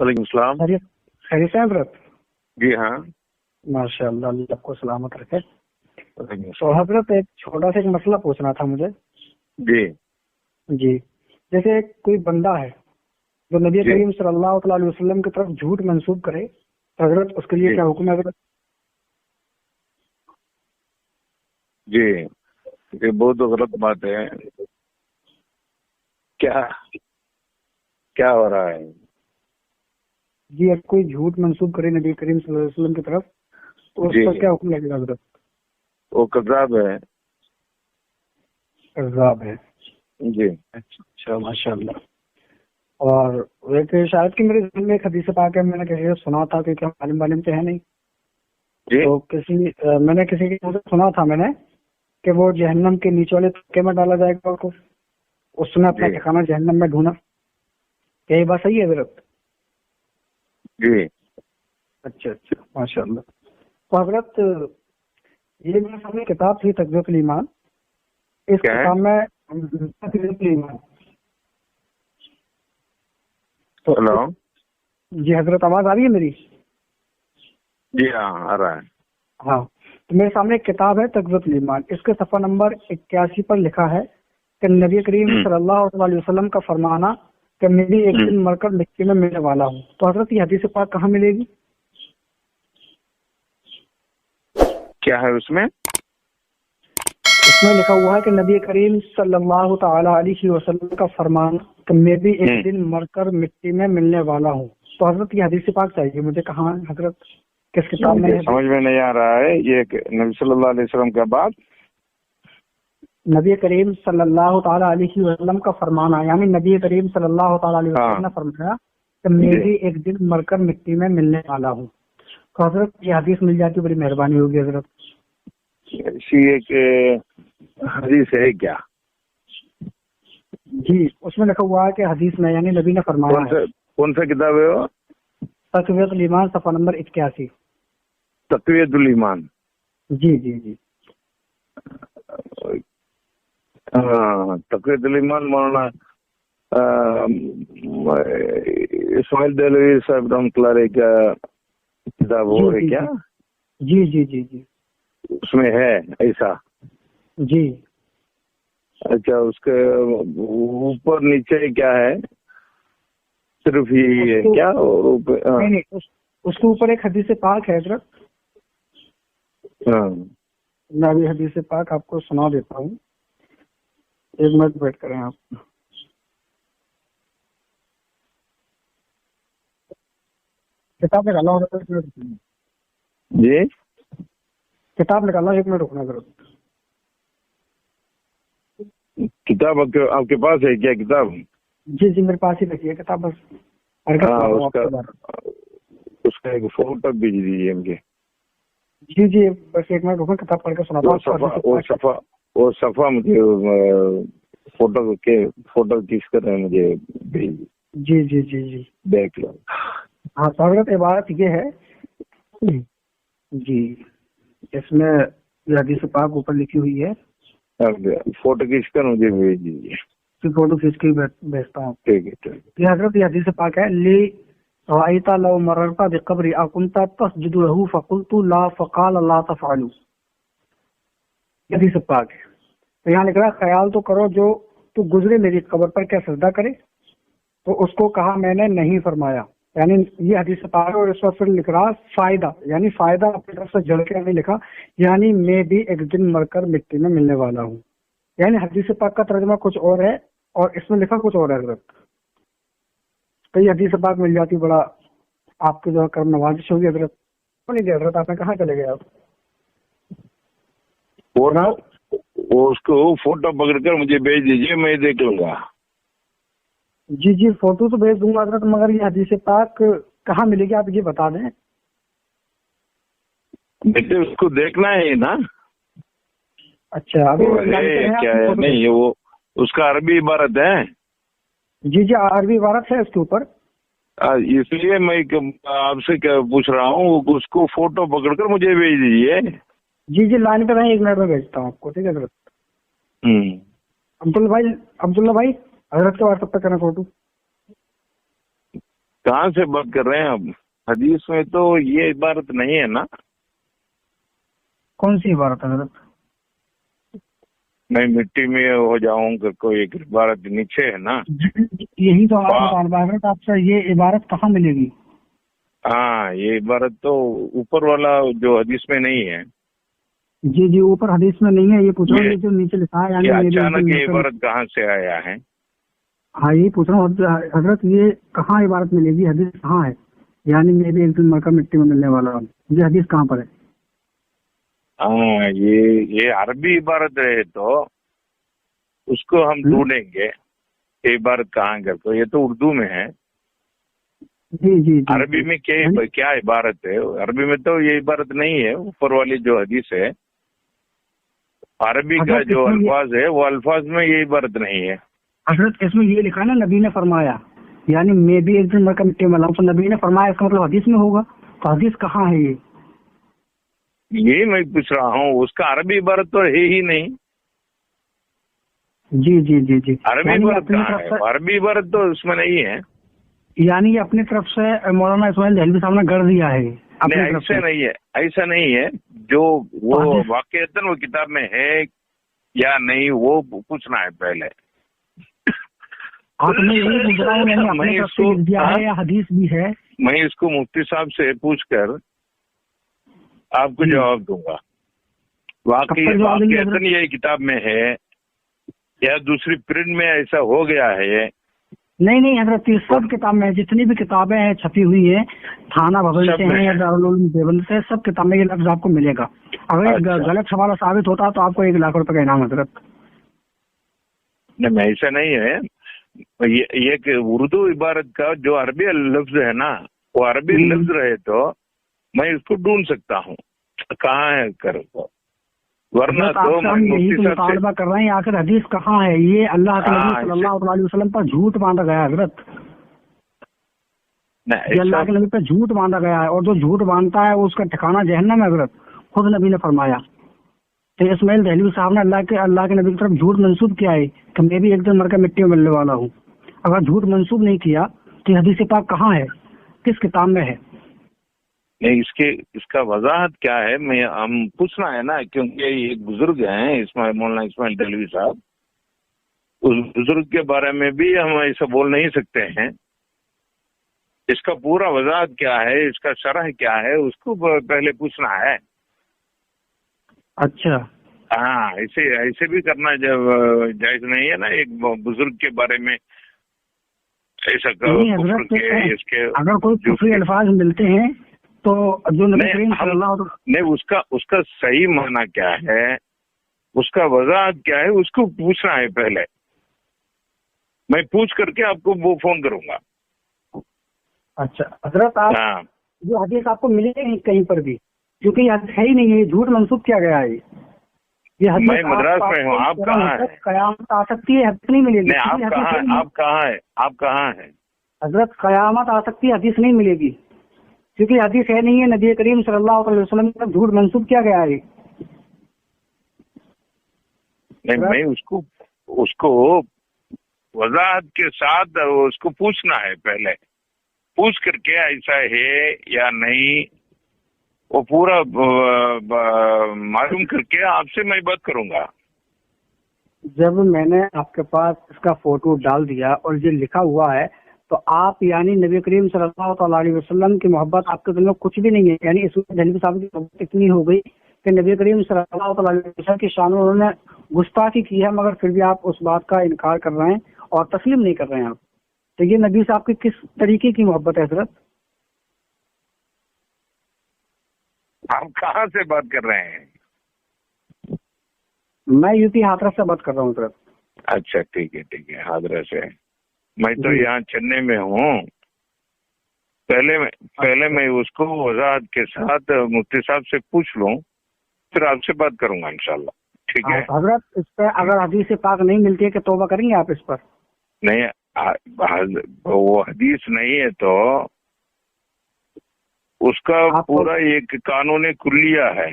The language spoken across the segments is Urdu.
وعلیکم السلام. خیریت سے ہیں حضرت؟ جی ہاں. ماشاء اللہ، اللہ آپ کو سلامت رکھے. وعلیکم تو حضرت ایک چھوٹا سا ایک مسئلہ پوچھنا تھا مجھے. جی جیسے کوئی بندہ ہے جو نبی کریم صلی اللہ تعالی علیہ وسلم کی طرف جھوٹ منسوب کرے تو حضرت اس کے لیے کیا حکم ہے حضرت؟ جی یہ بہت غلط بات ہے. کیا ہو رہا ہے؟ جی اگر کوئی جھوٹ منسوب کرے نبی کریم صلی اللہ علیہ وسلم کی طرف تو اس پر کیا حکم لگے گا حضرت؟ وہ کذاب ہے. کذاب ہے. جی اچھا ماشاء اللہ. اور ایک شاید کہ میرے ذہن میں ایک حدیث پاک ہے، میں نے کسی سے سنا تھا کہ کیا عالم سے ہے نہیں تو میں نے کسی کے سے سنا تھا میں نے کہ وہ جہنم کے نیچے والے طبقے میں ڈالا جائے گا کو اس نے اپنا ٹھکانہ جہنم میں ڈھونڈا. کیا یہ بات صحیح ہے حضرت؟ جی اچھا ماشاء اللہ. تو حضرت یہ میرے سامنے کتاب تھی تقویۃ الایمان. اس کتاب میں تقویۃ الایمان. ہلو جی حضرت آواز آ رہی ہے میری؟ جی ہاں آ رہا ہے. ہاں تو میرے سامنے ایک کتاب ہے تقویۃ الایمان. اس کے صفحہ نمبر 81 پر لکھا ہے کہ نبی کریم صلی اللہ علیہ وسلم کا فرمانا کہ میں بھی ایک دن مر کر مٹی میں ملنے والا ہوں. تو حضرت یہ حدیث پاک کہاں ملے گی؟ کیا ہے اس میں لکھا ہوا ہے کہ نبی کریم صلی اللہ تعالی علیہ وسلم کا فرمان کہ میں بھی ایک دن مر کر مٹی میں ملنے والا ہوں. تو حضرت یہ حدیث پاک چاہیے مجھے کہاں حضرت کس کتاب میں؟ سمجھ میں نہیں آ رہا ہے. یہ نبی صلی اللہ علیہ وسلم کا بات نبی کریم صلی اللہ تعالی علیہ وسلم کا فرمانا یعنی نبی کریم صلی اللہ تعالی علیہ وسلم نے فرمایا کہ میں بھی ایک دن مر کر مٹی میں ملنے والا ہوں. تو حضرت یہ حدیث مل جاتی بڑی مہربانی ہوگی حضرت. ایک حدیث ہے کیا؟ جی اس میں لکھا ہوا ہے کہ حدیث میں یعنی نبی نے فرمایا. کون سا کتاب ہے وہ؟ تقویۃ الایمان صفحہ نمبر 81. تقویۃ الایمان. جی جی جی ہاں تقویۃ الایمان مولانا اسماعیل دہلوی صاحب رحمۃ اللہ علیہ کا کتاب وہ ہے کیا؟ جی جی جی جی اس میں ہے ایسا؟ جی اچھا اس کے اوپر نیچے کیا ہے؟ صرف ہی ہے کیا؟ نہیں اس کے اوپر ایک حدیث پاک ہے حضرت. میں ابھی حدیث پاک آپ کو سنا دیتا ہوں. ایک منٹ ویٹ کریں آپ. کتاب نکالنا ہوگا. جی کتاب نکالنا 1 منٹ رکنا ضرور. کتاب آپ کے پاس ہے کیا کتاب؟ جی جی میرے پاس ہی رکھی ہے کتاب. بس اس کا ایک فوٹو بھیج دیجیے مجھے. جی جی بس 1 منٹ رکنا کتاب پڑھ کے سناتا ہوں. وہ صفحہ مجھے فوٹو کس کر رہے ہیں مجھے بھیج. جی جی جی جی دیکھ لو. ہاں تو حضرت عبارت یہ ہے جی اس میں یہ حدیث پاک اوپر لکھی ہوئی ہے. فوٹو کھینچ کر مجھے بھیج دیجیے. فوٹو کھینچ کے بھیجتا ہوں. ٹھیک ہے. یہ حضرت یہ حدیث پاک ہے لی رأیت لو مررت بقبر اکنت تسجد له فقلت لا فقال لا تفعلوا. یہ حدیث پاک ہے. تو یہاں لکھ رہا ہے خیال تو کرو جو تو گزرے میری قبر پر کیا سجدہ کرے. تو اس کو کہا میں نے نہیں فرمایا. یعنی یہ حدیث پاک ہے. اور اس وقت پھر لکھ رہا فائدہ یعنی فائدہ اپنی طرف سے جڑ کے نہیں لکھا یعنی میں بھی ایک دن مر کر مٹی میں ملنے والا ہوں. یعنی حدیث پاک کا ترجمہ کچھ اور ہے اور اس میں لکھا کچھ اور ہے حضرت. تو یہ حدیث پاک مل جاتی بڑا آپ کی جو ہے کرم نوازش ہوگی حضرت. نہیں جی حضرت آپ نے کہاں چلے گئے آپ؟ اس کو فوٹو پکڑ کر مجھے بھیج دیجیے میں دیکھ لوں گا. جی جی فوٹو تو بھیج دوں گا حضرت مگر یہ حدیث پاک کہاں ملے گی آپ یہ بتا دیں. بیٹے اس کو دیکھنا ہے نا. اچھا ابھی کیا ہے نہیں وہ اس کا عربی عبارت ہے. جی جی عربی عبارت ہے اس کے اوپر. اس لیے میں آپ سے پوچھ رہا ہوں اس کو فوٹو پکڑ کر مجھے بھیج دیجیے. جی جی لائن پہ رہیں 1 منٹ میں بھیجتا ہوں آپ کو. ٹھیک ہے حضرت. عبداللہ بھائی حضرت کے واٹس ایپ پہ کریں فوٹو. کہاں سے بات کر رہے ہیں آپ؟ حدیث میں تو یہ عبارت نہیں ہے نا. کون سی عبارت ہے حضرت؟ میں مٹی میں ہو جاؤں گا، کوئی ایک عبارت نیچے ہے نا. یہی تو ہمارا مطالبہ ہے حضرت آپ سے، یہ عبارت کہاں ملے گی؟ ہاں یہ عبارت تو اوپر والا جو حدیث میں نہیں ہے. جی جی اوپر حدیث میں نہیں ہے، یہ پوچھ رہا ہوں یہ جو نیچے لکھا ہے یعنی یہ میری اچانک یہ عبارت کہاں سے آیا ہے؟ ہاں یہی پوچھ رہا ہوں حضرت، یہ کہاں عبارت ملے گی؟ حدیث کہاں ہے یعنی میں بھی ایک دن مرکب مٹی میں ملنے والا ہوں، یہ حدیث کہاں پر ہے؟ ہاں یہ عربی عبارت ہے تو اس کو ہم ڈھونڈیں گے یہ عبارت کہاں کر کو. یہ تو اردو میں ہے. جی جی عربی میں کیا عبارت ہے؟ عربی میں تو یہ عبارت نہیں ہے. اوپر والی جو حدیث ہے عربی کا جو الفاظ ہے وہ الفاظ میں یہ عبارت نہیں ہے. حضرت اس میں یہ لکھا ہے نا نبی نے فرمایا، یعنی میں بھی ایک دن مرکب مٹی میں لاؤں تو نبی نے فرمایا، اس کا مطلب حدیث میں ہوگا. تو حدیث کہاں ہے یہ میں پوچھ رہا ہوں. اس کا عربی عبارت تو ہے ہی نہیں. جی جی جی جی عربی عبارت کہاں ہے؟ عربی عبارت تو اس میں نہیں ہے. یعنی یہ اپنی طرف سے مولانا اسماعیل دہلوی صاحب نے گڑھ دیا ہے. نہیں ایسا نہیں ہے، ایسا نہیں ہے. جو وہ واقعتاً وہ کتاب میں ہے یا نہیں وہ پوچھنا ہے پہلے. حدیث بھی ہے. میں اس کو مفتی صاحب سے پوچھ کر آپ کو جواب دوں گا. واقعتاً یہ کتاب میں ہے یا دوسری پرنٹ میں ایسا ہو گیا ہے؟ نہیں حضرت سب کتاب میں جتنی بھی کتابیں ہیں چھپی ہوئی ہیں تھانہ بھون سے ہیں یا دارالعلوم دیوبند سے، سب کتاب میں یہ لفظ آپ کو ملے گا. اگر غلط حوالہ ثابت ہوتا تو آپ کو 1 لاکھ روپے کا انعام حضرت. نہیں ایسا نہیں ہے. یہ کہ اردو عبارت کا جو عربی لفظ ہے نا وہ عربی لفظ رہے تو میں اس کو ڈھونڈ سکتا ہوں کہاں ہے کر. ورنہ تو یہی تو مطالبہ کر رہے ہیں آخر حدیث کہاں ہے؟ یہ اللہ کے نبی صلی اللہ علیہ وسلم پر جھوٹ باندھا گیا ہے حضرت. یہ اللہ کے نبی پر جھوٹ باندھا گیا ہے، اور جو جھوٹ باندھتا ہے اس کا ٹھکانہ جہنم ہے حضرت. خود نبی نے فرمایا. تو اسماعیل دہلوی صاحب نے اللہ کے نبی کی طرف جھوٹ منسوب کیا ہے کہ میں بھی ایک دن مر کر مٹی میں ملنے والا ہوں. اگر جھوٹ منسوب نہیں کیا تو یہ حدیث پاک کہاں ہے، کس کتاب میں ہے؟ نہیں اس کا وضاحت کیا ہے ہم پوچھنا ہے نا، کیونکہ ایک بزرگ ہیں مولانا اسماعیل دہلوی صاحب. اس بزرگ کے بارے میں بھی ہم ایسا بول نہیں سکتے ہیں. اس کا پورا وضاحت کیا ہے، اس کا شرح کیا ہے، اس کو پہلے پوچھنا ہے. اچھا ہاں ایسے بھی کرنا جائز نہیں ہے نا. ایک بزرگ کے بارے میں ایسا اگر کوئی کفری الفاظ ملتے ہیں تو جو نہیں اس کا صحیح معنی کیا ہے، اس کا وضاحت کیا ہے، اس کو پوچھنا ہے پہلے. میں پوچھ کر کے آپ کو وہ فون کروں گا. اچھا حضرت آپ جو حدیث آپ کو ملے گی کہیں پر بھی، کیونکہ یہ حدیث ہے ہی نہیں ہے، جھوٹ منسوخ کیا گیا ہے. میں مدراس میں ہوں. آپ کہاں ہیں؟ قیامت آ سکتی ہے، حدیث نہیں ملے گی. آپ کہاں ہیں حضرت؟ قیامت آ سکتی ہے، حدیث نہیں ملے گی، کیونکہ حدیث ہے نہیں ہے. نبی کریم صلی اللہ علیہ وسلم کا جھوٹ منسوخ کیا گیا ہے. میں اس کو وضاحت کے ساتھ اس کو پوچھنا ہے پہلے. پوچھ کر کے ایسا ہے یا نہیں وہ پورا معلوم کر کے آپ سے میں بات کروں گا. جب میں نے آپ کے پاس اس کا فوٹو ڈال دیا اور یہ لکھا ہوا ہے تو آپ یعنی نبی کریم صلی اللہ تعالیٰ علیہ وسلم کی محبت آپ کے دل میں کچھ بھی نہیں ہے. یعنی اسماعیل دہلوی صاحب کی محبت اتنی ہو گئی کہ نبی کریم صلی اللہ تعالیٰ علیہ وسلم کی شان انہوں نے گستاخی کی ہے، مگر پھر بھی آپ اس بات کا انکار کر رہے ہیں اور تسلیم نہیں کر رہے ہیں آپ. تو یہ نبی صاحب کی کس طریقے کی محبت ہے حضرت؟ آپ کہاں سے بات کر رہے ہیں؟ میں یو پی ہاتھرس سے بات کر رہا ہوں حضرت. اچھا ٹھیک ہے ہاتھرس سے. میں تو یہاں چنئی میں ہوں. پہلے میں اس کو وضاحت کے ساتھ مفتی صاحب سے پوچھ لوں پھر آپ سے بات کروں گا انشاءاللہ. ٹھیک ہے حضرت؟ اس پہ اگر حدیث پاک نہیں ملتی ہے کہ توبہ کریں گے آپ اس پر؟ نہیں وہ حدیث نہیں ہے تو اس کا پورا ایک قانون کلیہ ہے.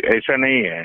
ایسا نہیں ہے.